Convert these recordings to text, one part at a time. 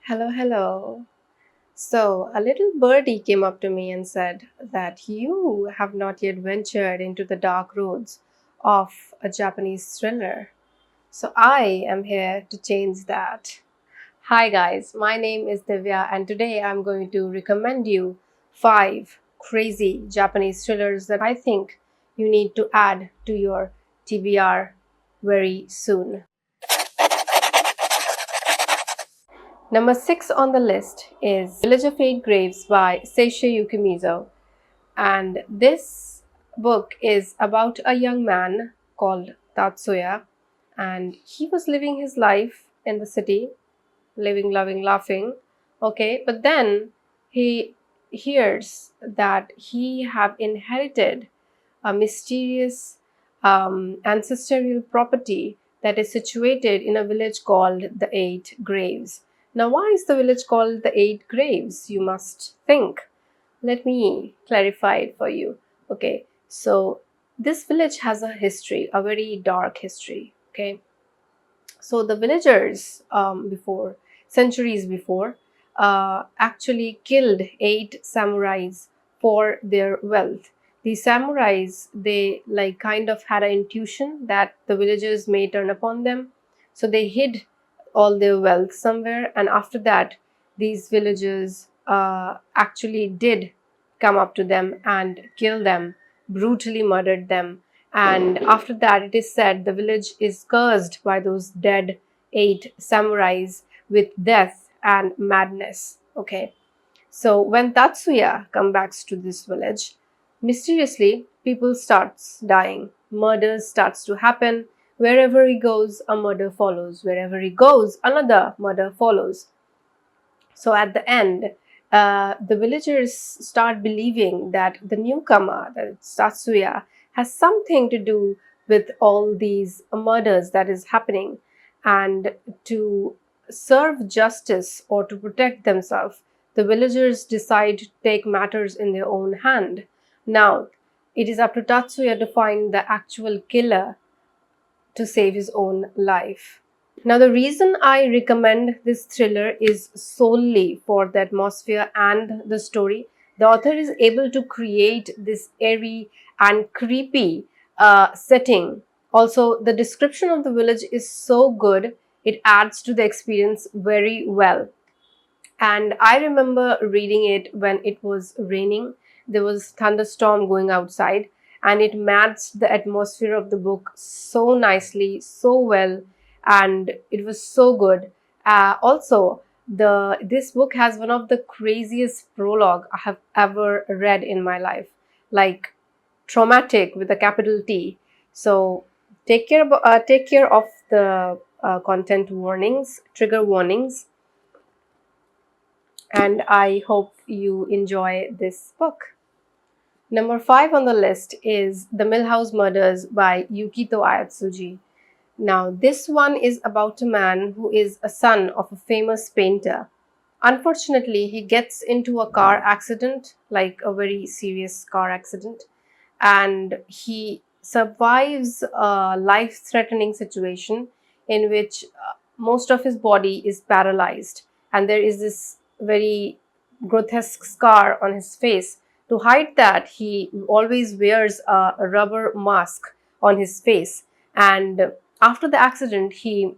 Hello, hello. So, a little birdie came up to me and said that you have not yet ventured into the dark roads of a Japanese thriller. So, I am here to change that. Hi, guys. My name is Divya, and today I'm going to recommend you five crazy Japanese thrillers that I think you need to add to your TBR very soon. Number six on the list is Village of Eight Graves by Seisha Yukimizo. And this book is about a young man called Tatsuya. And he was living his life in the city, living, loving, laughing. Okay, but then he hears that he have inherited a mysterious ancestral property that is situated in a village called the Eight Graves. Now, why is the village called the Eight Graves? You must think. Let me clarify it for you. Okay, so this village has a history, a very dark history. Okay, so the villagers before centuries before actually killed eight samurais for their wealth. The samurais, they like kind of had an intuition that the villagers may turn upon them, so they hid all their wealth somewhere. And after that, these villagers actually did come up to them and kill them, brutally murdered them. And after that, it is said the village is cursed by those dead eight samurais with death and madness. Okay, so when Tatsuya comes back to this village, mysteriously people starts dying, murders starts to happen. Wherever he goes, a murder follows. Wherever he goes, another murder follows. So at the end, the villagers start believing that the newcomer, that it's Tatsuya, has something to do with all these murders that is happening. And to serve justice or to protect themselves, the villagers decide to take matters in their own hand. Now, it is up to Tatsuya to find the actual killer to save his own life. Now, the reason I recommend this thriller is solely for the atmosphere and the story. The author is able to create this airy and creepy setting. Also, the description of the village is so good, it adds to the experience very well. And I remember reading it when it was raining. There was thunderstorm going outside, and it matched the atmosphere of the book so nicely, so well, and it was so good. Also, the this book has one of the craziest prologue I have ever read in my life, like traumatic with a capital T. So take care of the content warnings, trigger warnings, and I hope you enjoy this book. Number five on the list is The Millhouse Murders by Yukito Ayatsuji. Now, this one is about a man who is a son of a famous painter. Unfortunately, he gets into a car accident, like a very serious car accident, and he survives a life threatening situation in which most of his body is paralyzed, and there is this very grotesque scar on his face. To hide that, he always wears a rubber mask on his face. And after the accident, he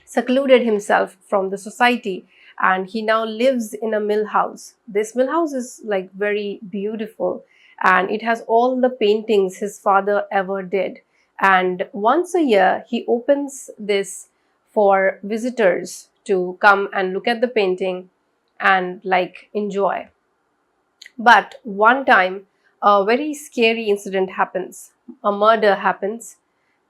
secluded himself from the society, and he now lives in a mill house. This mill house is like very beautiful, and it has all the paintings his father ever did. And once a year he opens this for visitors to come and look at the painting and like enjoy. But one time, a very scary incident happens. A murder happens,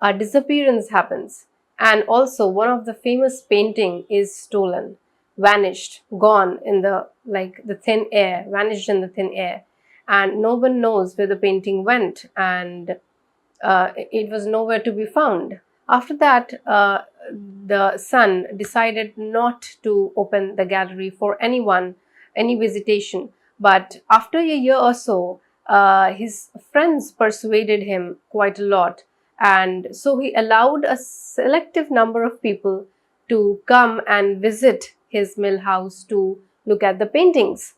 a disappearance happens, and also one of the famous painting is stolen, vanished, gone in the like the thin air, vanished in the thin air, and no one knows where the painting went, and it was nowhere to be found. After that, the son decided not to open the gallery for anyone, any visitation. But after a year or so, his friends persuaded him quite a lot. And so he allowed a selective number of people to come and visit his mill house to look at the paintings.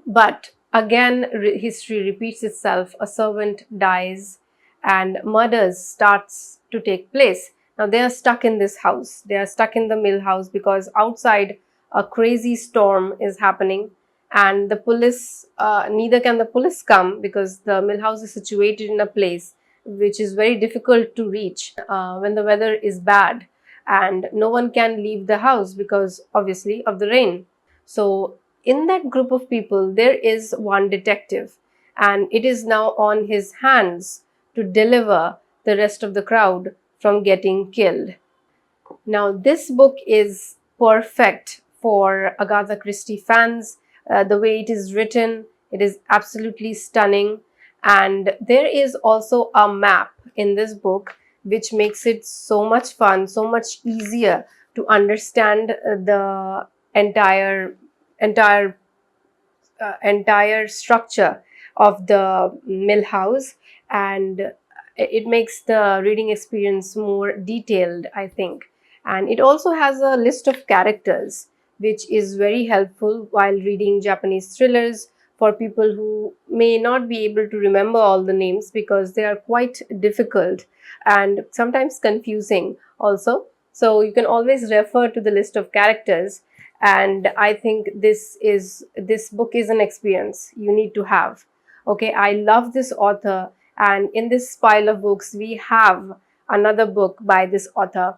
But again, history repeats itself. A servant dies and murders starts to take place. Now they are stuck in this house. They are stuck in the mill house because outside a crazy storm is happening, and the police, neither can the police come because the mill house is situated in a place which is very difficult to reach when the weather is bad, and no one can leave the house because obviously of the rain. So, in that group of people, there is one detective, and it is now on his hands to deliver the rest of the crowd from getting killed. Now, this book is perfect for Agatha Christie fans. The way it is written, it is absolutely stunning. And there is also a map in this book, which makes it so much fun, so much easier to understand the entire entire entire structure of the mill house, and it makes the reading experience more detailed, I think. And it also has a list of characters, which is very helpful while reading Japanese thrillers for people who may not be able to remember all the names because they are quite difficult and sometimes confusing also. So you can always refer to the list of characters, and I think this book is an experience you need to have. Okay, I love this author, and in this pile of books we have another book by this author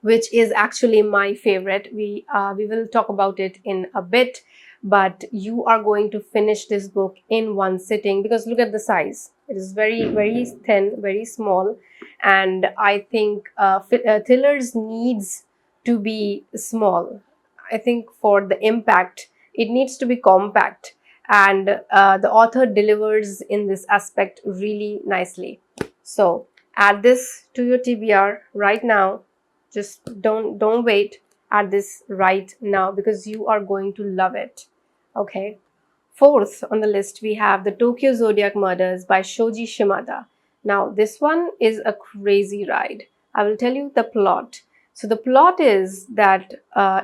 which is actually my favorite. We will talk about it in a bit, but you are going to finish this book in one sitting because look at the size. It is very thin, very small, and I think thrillers needs to be small. I think for the impact, it needs to be compact, and the author delivers in this aspect really nicely. So add this to your TBR right now. Just don't wait. Add this right now because you are going to love it. Okay. Fourth on the list, we have The Tokyo Zodiac Murders by Shoji Shimada. Now, this one is a crazy ride. I will tell you the plot. So, the plot is that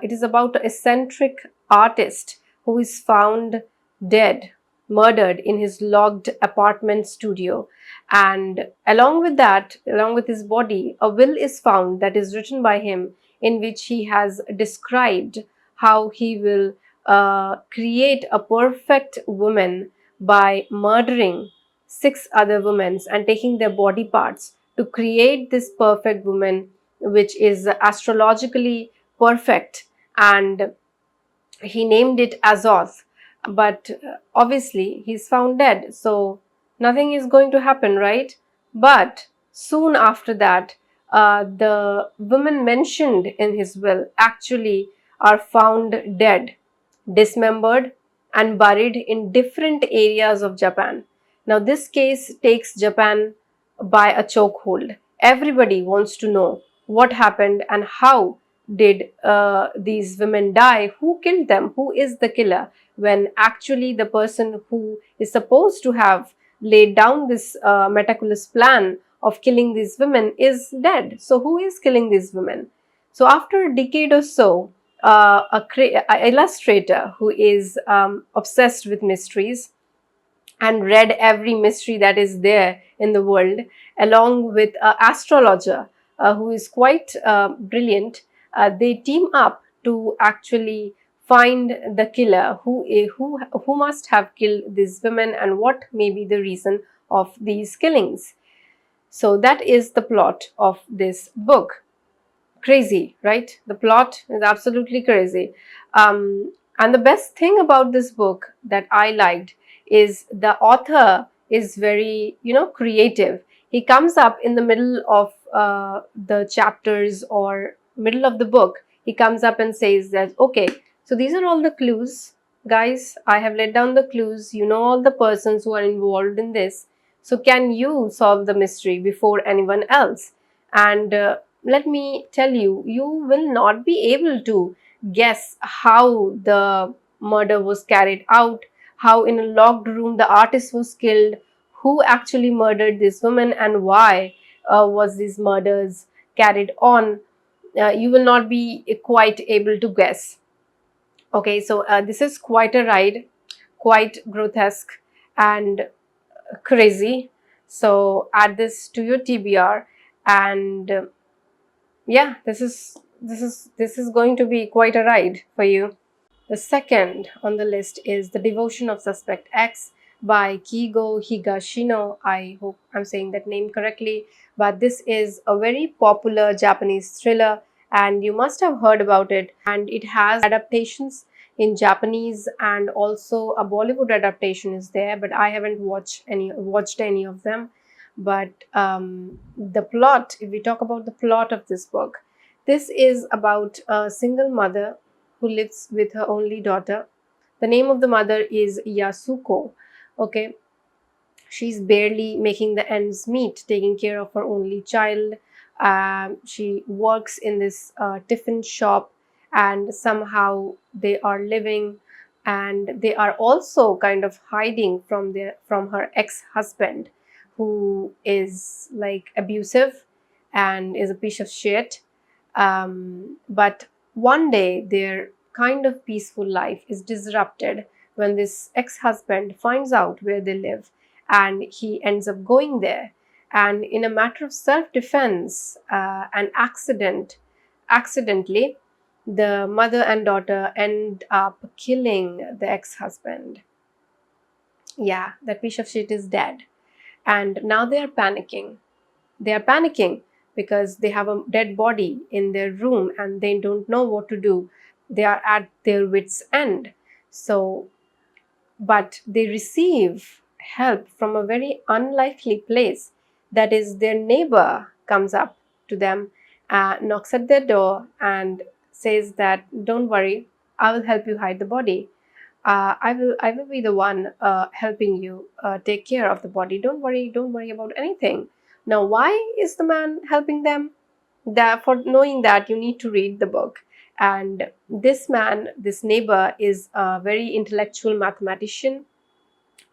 it is about an eccentric artist who is found dead, murdered in his locked apartment studio. And along with that, along with his body, a will is found that is written by him, in which he has described how he will create a perfect woman by murdering six other women and taking their body parts to create this perfect woman, which is astrologically perfect. And he named it Azoth. But obviously, he's found dead, so nothing is going to happen, right? But soon after that, the women mentioned in his will actually are found dead, dismembered, and buried in different areas of Japan. Now, this case takes Japan by a chokehold. Everybody wants to know what happened and how did these women die, who killed them, who is the killer, when actually the person who is supposed to have laid down this meticulous plan of killing these women is dead. So who is killing these women? So after a decade or so, a illustrator who is obsessed with mysteries and read every mystery that is there in the world, along with an astrologer who is quite brilliant. They team up to actually find the killer who must have killed these women and what may be the reason of these killings. So that is the plot of this book. Crazy, right? The plot is absolutely crazy. And the best thing about this book that I liked is the author is very, creative. He comes up in the middle of the chapters or middle of the book. He comes up and says that, okay, so these are all the clues. Guys, I have laid down the clues. You know all the persons who are involved in this. So can you solve the mystery before anyone else? And let me tell you, you will not be able to guess how the murder was carried out, how in a locked room the artist was killed, who actually murdered this woman, and why was these murders carried on. you will not be quite able to guess. Okay, so this is quite a ride, quite grotesque and crazy. So add this to your TBR, and yeah, this is going to be quite a ride for you. The second on the list is The Devotion of Suspect X by Kigo Higashino. I hope I'm saying that name correctly, but this is a very popular Japanese thriller and you must have heard about it. And it has adaptations in Japanese and also a Bollywood adaptation is there, but I haven't watched any of them. But the plot, if we talk about the plot of this book, this is about a single mother who lives with her only daughter. The name of the mother is Yasuko. Okay, she's barely making the ends meet, taking care of her only child. She works in this tiffin shop, and somehow they are living, and they are also kind of hiding from her ex-husband, who is like abusive and is a piece of shit. But one day, their kind of peaceful life is disrupted when this ex husband finds out where they live and he ends up going there. And in a matter of self defense, an accidentally, the mother and daughter end up killing the ex husband. Yeah, that piece of shit is dead. And now they are panicking. They are panicking because they have a dead body in their room and they don't know what to do. They are at their wits' end. So, but they receive help from a very unlikely place. That is, their neighbor comes up to them, knocks at their door, and says that, "Don't worry, I will help you hide the body. I will be the one helping you take care of the body. Don't worry about anything." Now, why is the man helping them? That for knowing that you need to read the book. And this man, this neighbor, is a very intellectual mathematician,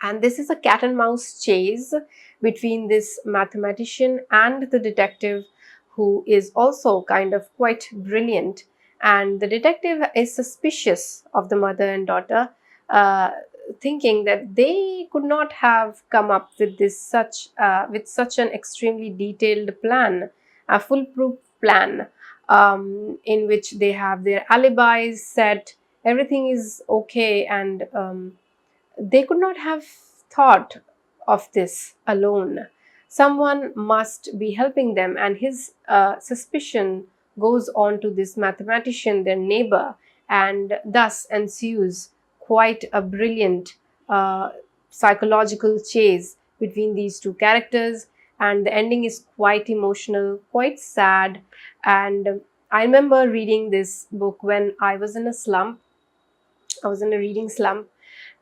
and this is a cat and mouse chase between this mathematician and the detective, who is also kind of quite brilliant. And the detective is suspicious of the mother and daughter, uh, thinking that they could not have come up with such an extremely detailed plan, a foolproof plan, in which they have their alibis set, everything is okay, and they could not have thought of this alone. Someone must be helping them, and his suspicion goes on to this mathematician, their neighbor, and thus ensues quite a brilliant uh, psychological chase between these two characters. And the ending is quite emotional, quite sad. And I remember reading this book when I was in a slump. I was in a reading slump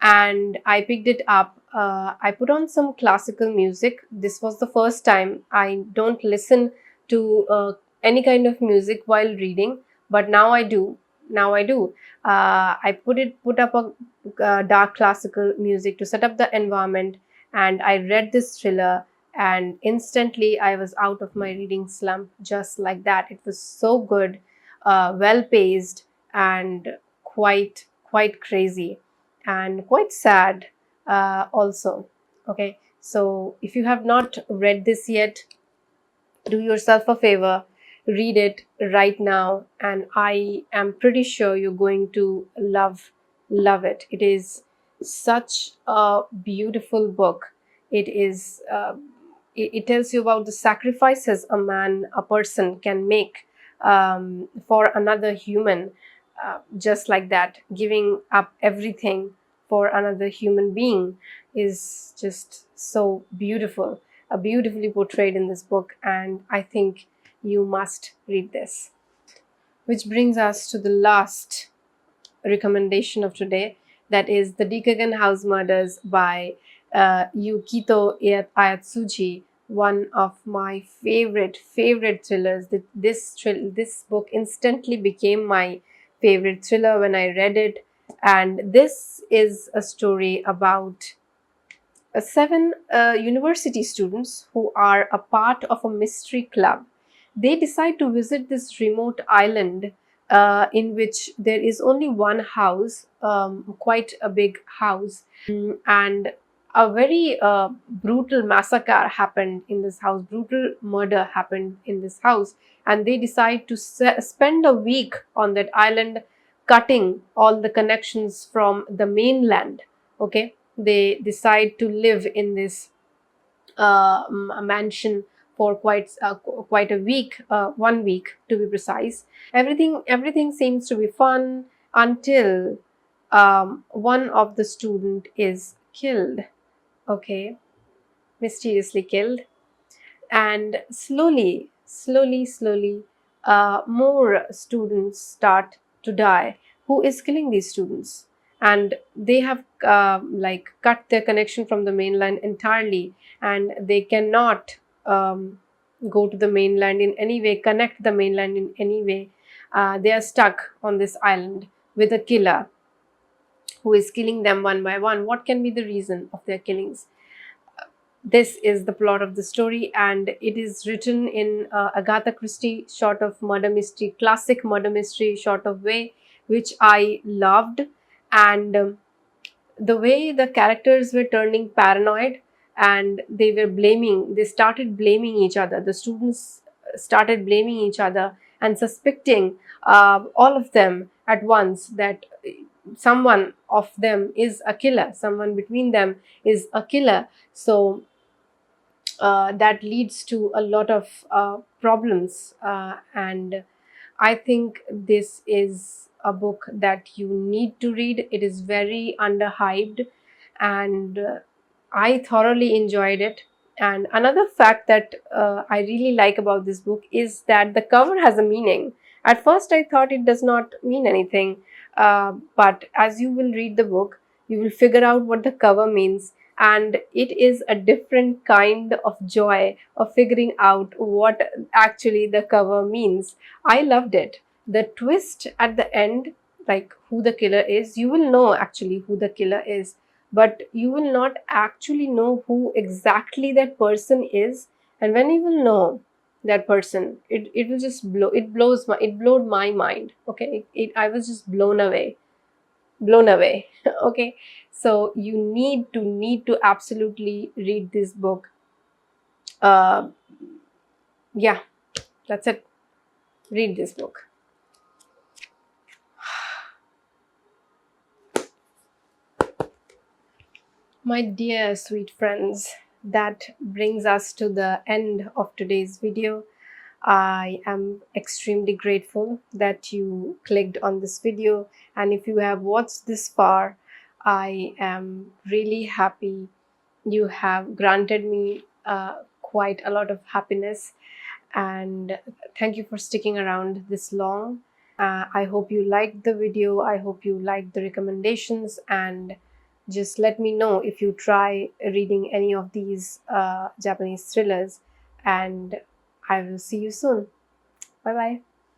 and I picked it up. I put on some classical music. This was the first time. I don't listen to any kind of music while reading, but now I do. Now I do. Put up a dark classical music to set up the environment, and I read this thriller. And instantly, I was out of my reading slump just like that. It was so good, well paced, and quite crazy and quite sad also. Okay, so if you have not read this yet, do yourself a favor, read it right now, and I am pretty sure you're going to love it. It is such a beautiful book. It is uh, it, it tells you about the sacrifices a person can make for another human, just like that, giving up everything for another human being is just so beautiful, beautifully portrayed in this book, and I think you must read this. Which brings us to the last recommendation of today, that is The Dikagan House Murders by Yukito Ayatsuji, one of my favorite thrillers. This book instantly became my favorite thriller when I read it, and this is a story about seven university students who are a part of a mystery club. they decide to visit this remote island in which there is only one house, quite a big house. And a very brutal massacre happened in this house, brutal murder happened in this house. And they decide to spend a week on that island, cutting all the connections from the mainland. Okay, they decide to live in this a mansion for quite a week, 1 week to be precise. Everything seems to be fun until one of the student is killed. Okay, mysteriously killed, and slowly, more students start to die. Who is killing these students? And they have like cut their connection from the mainland entirely, and they cannot go to the mainland in any way, connect the mainland in any way. They are stuck on this island with a killer who is killing them one by one. What can be the reason of their killings? This is the plot of the story, and it is written in Agatha Christie sort of murder mystery, classic murder mystery sort of way, which I loved. And the way the characters were turning paranoid, and they started blaming each other. The students started blaming each other and suspecting all of them at once that someone of them is a killer, someone between them is a killer. So that leads to a lot of problems. And I think this is a book that you need to read. It is very underhyped, and I thoroughly enjoyed it. And another fact that I really like about this book is that the cover has a meaning. At first, I thought it does not mean anything, but as you will read the book, you will figure out what the cover means, and it is a different kind of joy of figuring out what actually the cover means. I loved it. The twist at the end, like who the killer is, you will know actually who the killer is, but you will not actually know who exactly that person is. And when you will know that person, it will just it blowed my mind. Okay, I was just blown away. Okay, so you need to absolutely read this book. uh yeah, that's it. Read this book. My dear sweet friends, that brings us to the end of today's video. I am extremely grateful that you clicked on this video, and if you have watched this far, I am really happy. You have granted me quite a lot of happiness, and thank you for sticking around this long. I hope you liked the video. I hope you liked the recommendations, and just let me know if you try reading any of these Japanese thrillers, and I will see you soon. Bye bye.